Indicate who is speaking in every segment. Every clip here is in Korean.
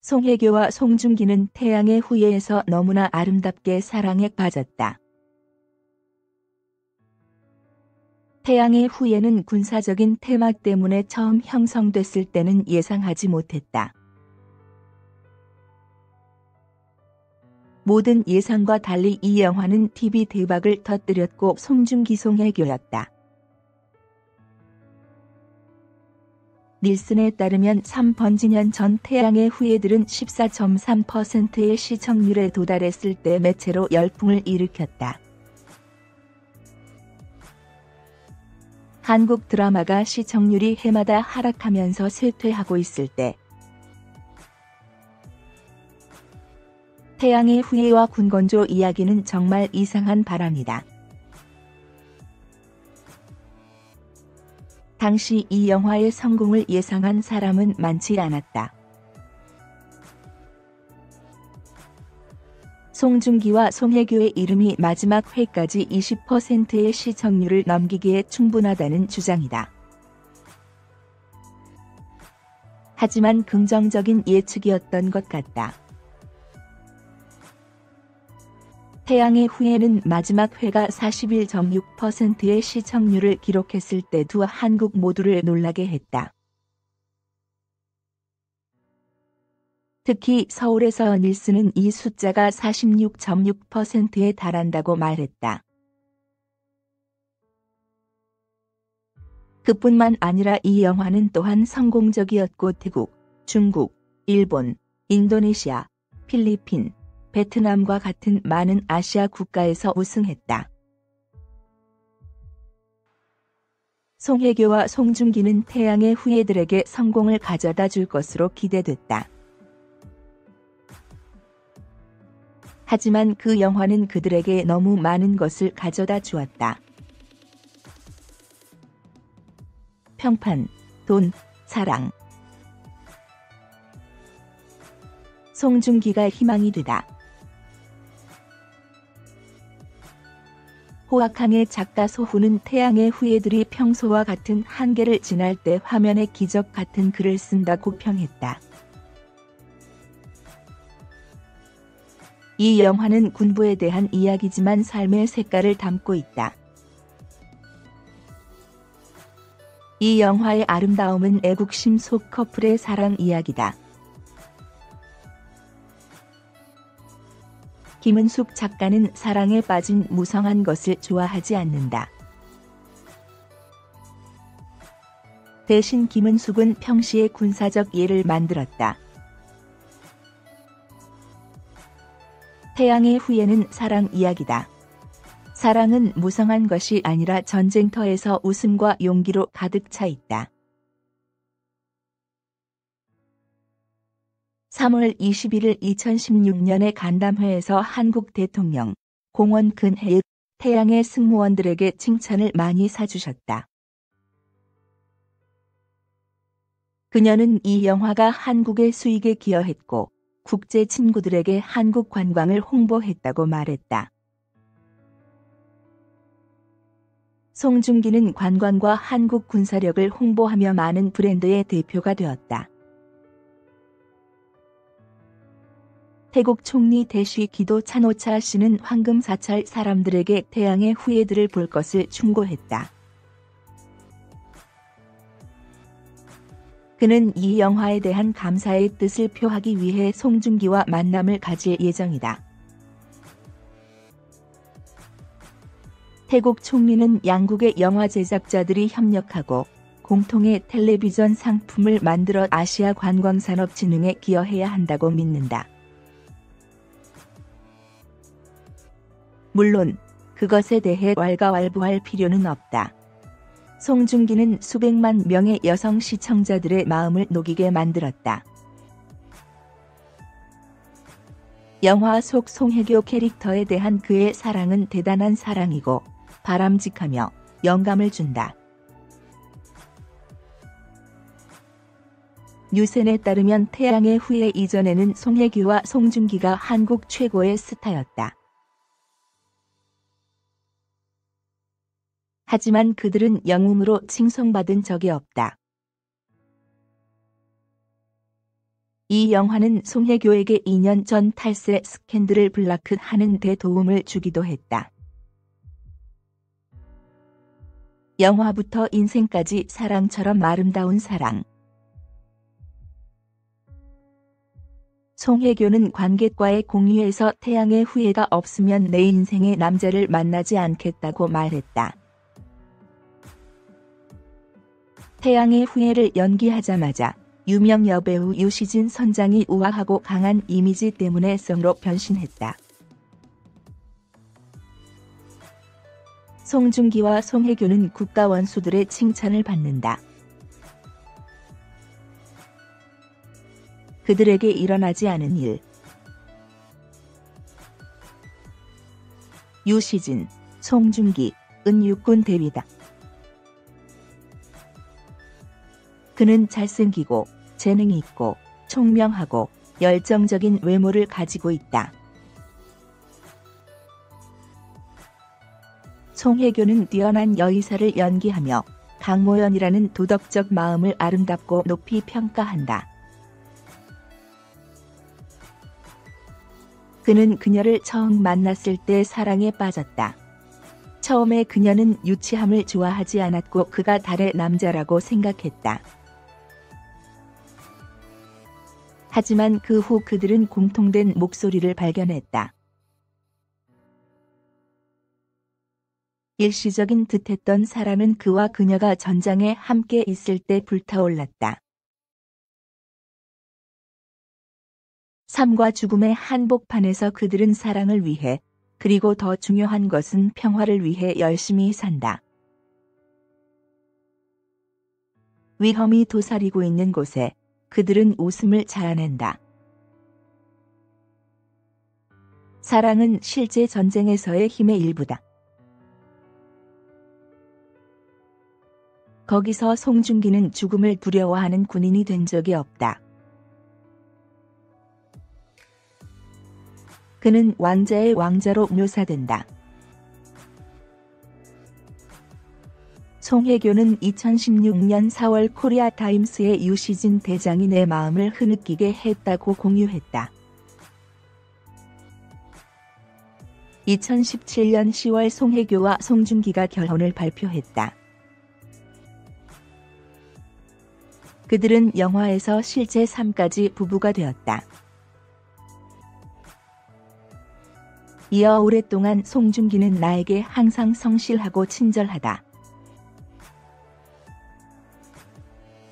Speaker 1: 송혜교와 송중기는 태양의 후예에서 너무나 아름답게 사랑에 빠졌다. 태양의 후예는 군사적인 테마 때문에 처음 형성됐을 때는 예상하지 못했다. 모든 예상과 달리 이 영화는 TV 대박을 터뜨렸고 송중기 송혜교였다. 닐슨에 따르면 3번지년 전 태양의 후예들은 14.3%의 시청률에 도달했을 때 매체로 열풍을 일으켰다. 한국 드라마가 시청률이 해마다 하락하면서 쇠퇴하고 있을 때 태양의 후예와 군건조 이야기는 정말 이상한 바람이다. 당시 이 영화의 성공을 예상한 사람은 많지 않았다. 송중기와 송혜교의 이름이 마지막 회까지 20%의 시청률을 넘기기에 충분하다는 주장이다. 하지만 긍정적인 예측이었던 것 같다. 태양의 후예는 마지막 회가 41.6%의 시청률을 기록했을 때도 한국 모두를 놀라게 했다. 특히 서울에서 닐슨은 이 숫자가 46.6%에 달한다고 말했다. 그뿐만 아니라 이 영화는 또한 성공적이었고 태국, 중국, 일본, 인도네시아, 필리핀, 베트남과 같은 많은 아시아 국가에서 우승했다. 송혜교와 송중기는 태양의 후예들에게 성공을 가져다 줄 것으로 기대됐다. 하지만 그 영화는 그들에게 너무 많은 것을 가져다 주었다. 평판, 돈, 사랑. 송중기가 희망이 되다. 호악항의 작가 소후는 태양의 후예들이 평소와 같은 한계를 지날 때 화면의 기적 같은 글을 쓴다고 평했다. 이 영화는 군부에 대한 이야기지만 삶의 색깔을 담고 있다. 이 영화의 아름다움은 애국심 속 커플의 사랑 이야기다. 김은숙 작가는 사랑에 빠진 무성한 것을 좋아하지 않는다. 대신 김은숙은 평시의 군사적 예를 만들었다. 태양의 후예는 사랑 이야기다. 사랑은 무성한 것이 아니라 전쟁터에서 웃음과 용기로 가득 차 있다. 3월 21일 2016년의 간담회에서 한국 대통령 공원근혜읍 태양의 승무원들에게 칭찬을 많이 사주셨다. 그녀는 이 영화가 한국의 수익에 기여했고 국제 친구들에게 한국 관광을 홍보했다고 말했다. 송중기는 관광과 한국 군사력을 홍보하며 많은 브랜드의 대표가 되었다. 태국 총리 대쉬 기도 차노차 씨는 황금 사찰 사람들에게 태양의 후예들을 볼 것을 충고했다. 그는 이 영화에 대한 감사의 뜻을 표하기 위해 송중기와 만남을 가질 예정이다. 태국 총리는 양국의 영화 제작자들이 협력하고 공통의 텔레비전 상품을 만들어 아시아 관광산업 진흥에 기여해야 한다고 믿는다. 물론 그것에 대해 왈가왈부할 필요는 없다. 송중기는 수백만 명의 여성 시청자들의 마음을 녹이게 만들었다. 영화 속 송혜교 캐릭터에 대한 그의 사랑은 대단한 사랑이고 바람직하며 영감을 준다. 뉴센에 따르면 태양의 후예 이전에는 송혜교와 송중기가 한국 최고의 스타였다. 하지만 그들은 영웅으로 칭송받은 적이 없다. 이 영화는 송혜교에게 2년 전 탈세 스캔들을 블라크하는 데 도움을 주기도 했다. 영화부터 인생까지 사랑처럼 아름다운 사랑. 송혜교는 관객과의 공유에서 태양의 후예가 없으면 내 인생의 남자를 만나지 않겠다고 말했다. 태양의 후예를 연기하자마자 유명 여배우 유시진 선장이 우아하고 강한 이미지 때문에 성으로 변신했다. 송중기와 송혜교는 국가 원수들의 칭찬을 받는다. 그들에게 일어나지 않은 일. 유시진, 송중기, 은 육군 대위다. 그는 잘생기고 재능이 있고 총명하고 열정적인 외모를 가지고 있다. 송혜교는 뛰어난 여의사를 연기하며 강모연이라는 도덕적 마음을 아름답고 높이 평가한다. 그는 그녀를 처음 만났을 때 사랑에 빠졌다. 처음에 그녀는 유치함을 좋아하지 않았고 그가 달의 남자라고 생각했다. 하지만 그 후 그들은 공통된 목소리를 발견했다. 일시적인 듯했던 사랑은 그와 그녀가 전장에 함께 있을 때 불타올랐다. 삶과 죽음의 한복판에서 그들은 사랑을 위해, 그리고 더 중요한 것은 평화를 위해 열심히 산다. 위험이 도사리고 있는 곳에 그들은 웃음을 자아낸다. 사랑은 실제 전쟁에서의 힘의 일부다. 거기서 송중기는 죽음을 두려워하는 군인이 된 적이 없다. 그는 왕자의 왕자로 묘사된다. 송혜교는 2016년 4월 코리아 타임스의 유시진 대장이 내 마음을 흐느끼게 했다고 공유했다. 2017년 10월 송혜교와 송중기가 결혼을 발표했다. 그들은 영화에서 실제 삶까지 부부가 되었다. 이어 오랫동안 송중기는 나에게 항상 성실하고 친절하다.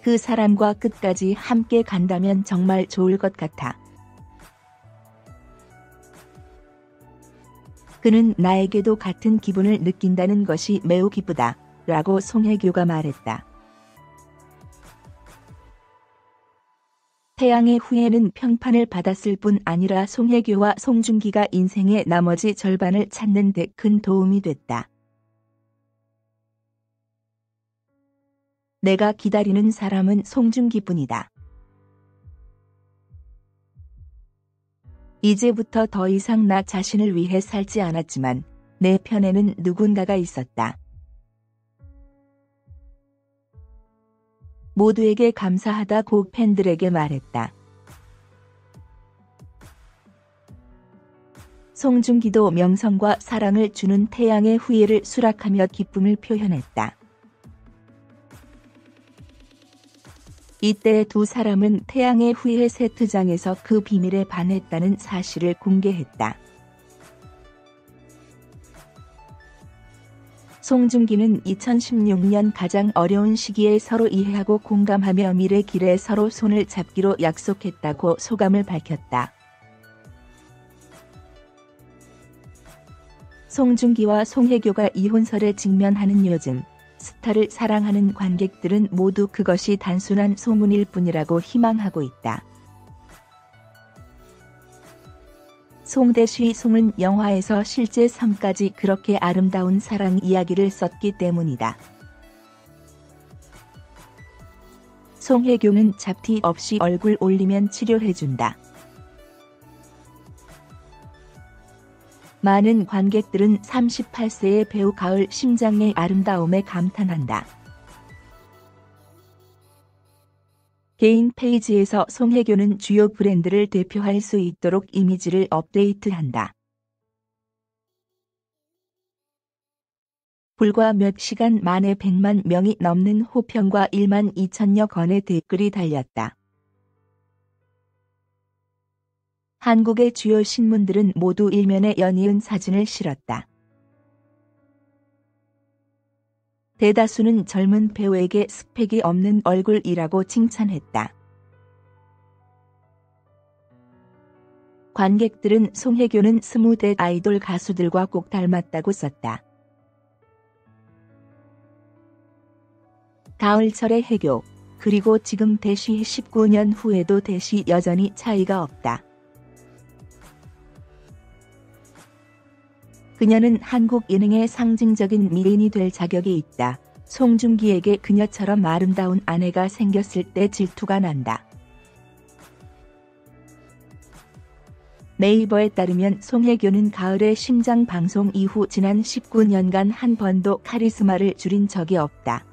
Speaker 1: 그 사람과 끝까지 함께 간다면 정말 좋을 것 같아. 그는 나에게도 같은 기분을 느낀다는 것이 매우 기쁘다. 라고 송혜교가 말했다. 태양의 후예는 평판을 받았을 뿐 아니라 송혜교와 송중기가 인생의 나머지 절반을 찾는 데 큰 도움이 됐다. 내가 기다리는 사람은 송중기뿐이다. 이제부터 더 이상 나 자신을 위해 살지 않았지만 내 편에는 누군가가 있었다. 모두에게 감사하다고 팬들에게 말했다. 송중기도 명성과 사랑을 주는 태양의 후예를 수락하며 기쁨을 표현했다. 이때 두 사람은 태양의 후예 세트장에서 그 비밀에 반했다는 사실을 공개했다. 송중기는 2016년 가장 어려운 시기에 서로 이해하고 공감하며 미래 길에 서로 손을 잡기로 약속했다고 소감을 밝혔다. 송중기와 송혜교가 이혼설에 직면하는 요즘, 스타를 사랑하는 관객들은 모두 그것이 단순한 소문일 뿐이라고 희망하고 있다. 송대시 송은 영화에서 실제 삶까지 그렇게 아름다운 사랑 이야기를 썼기 때문이다. 송혜교는 잡티 없이 얼굴 올리면 치료해준다. 많은 관객들은 38세의 배우 가을 심장의 아름다움에 감탄한다. 개인 페이지에서 송혜교는 주요 브랜드를 대표할 수 있도록 이미지를 업데이트한다. 불과 몇 시간 만에 100만 명이 넘는 호평과 1만 2천여 건의 댓글이 달렸다. 한국의 주요 신문들은 모두 일면에 연이은 사진을 실었다. 대다수는 젊은 배우에게 스펙이 없는 얼굴이라고 칭찬했다. 관객들은 송혜교는 스무대 아이돌 가수들과 꼭 닮았다고 썼다. 가을철의 혜교, 그리고 지금 대쉬 19년 후에도 대쉬 여전히 차이가 없다. 그녀는 한국 예능의 상징적인 미인이 될 자격이 있다. 송중기에게 그녀처럼 아름다운 아내가 생겼을 때 질투가 난다. 네이버에 따르면 송혜교는 가을의 심장 방송 이후 지난 19년간 한 번도 카리스마를 줄인 적이 없다.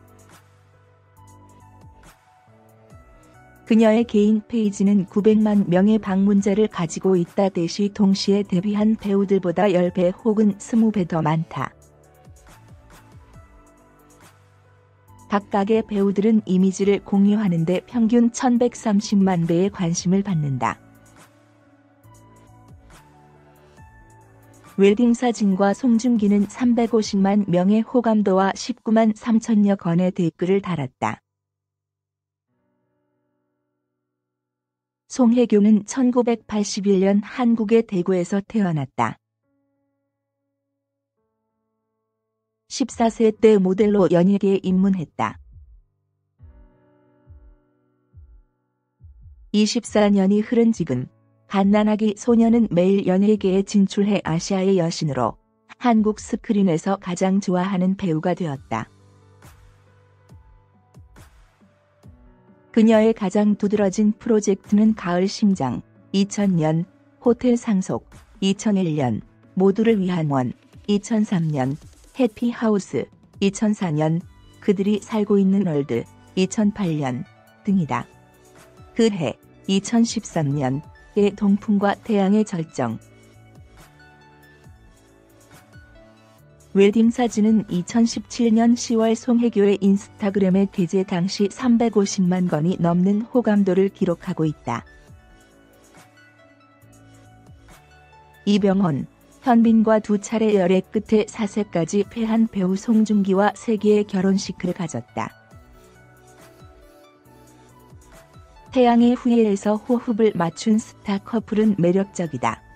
Speaker 1: 그녀의 개인 페이지는 900만 명의 방문자를 가지고 있다. 대시 동시에 데뷔한 배우들보다 10배 혹은 20배 더 많다. 각각의 배우들은 이미지를 공유하는데 평균 1130만 배의 관심을 받는다. 웨딩 사진과 송중기는 350만 명의 호감도와 19만 3천여 건의 댓글을 달았다. 송혜교는 1981년 한국의 대구에서 태어났다. 14세 때 모델로 연예계에 입문했다. 24년이 흐른 지금 갓난아기 소녀는 매일 연예계에 진출해 아시아의 여신으로 한국 스크린에서 가장 좋아하는 배우가 되었다. 그녀의 가장 두드러진 프로젝트는 가을 심장, 2000년, 호텔 상속, 2001년, 모두를 위한 원, 2003년, 해피하우스, 2004년, 그들이 살고 있는 월드, 2008년 등이다. 그해, 2013년의 동풍과 태양의 절정. 웨딩 사진은 2017년 10월 송혜교의 인스타그램에 게재 당시 350만 건이 넘는 호감도를 기록하고 있다. 이병헌, 현빈과 두 차례 열애 끝에 사세까지 패한 배우 송중기와 세기의 결혼식을 가졌다. 태양의 후예에서 호흡을 맞춘 스타 커플은 매력적이다.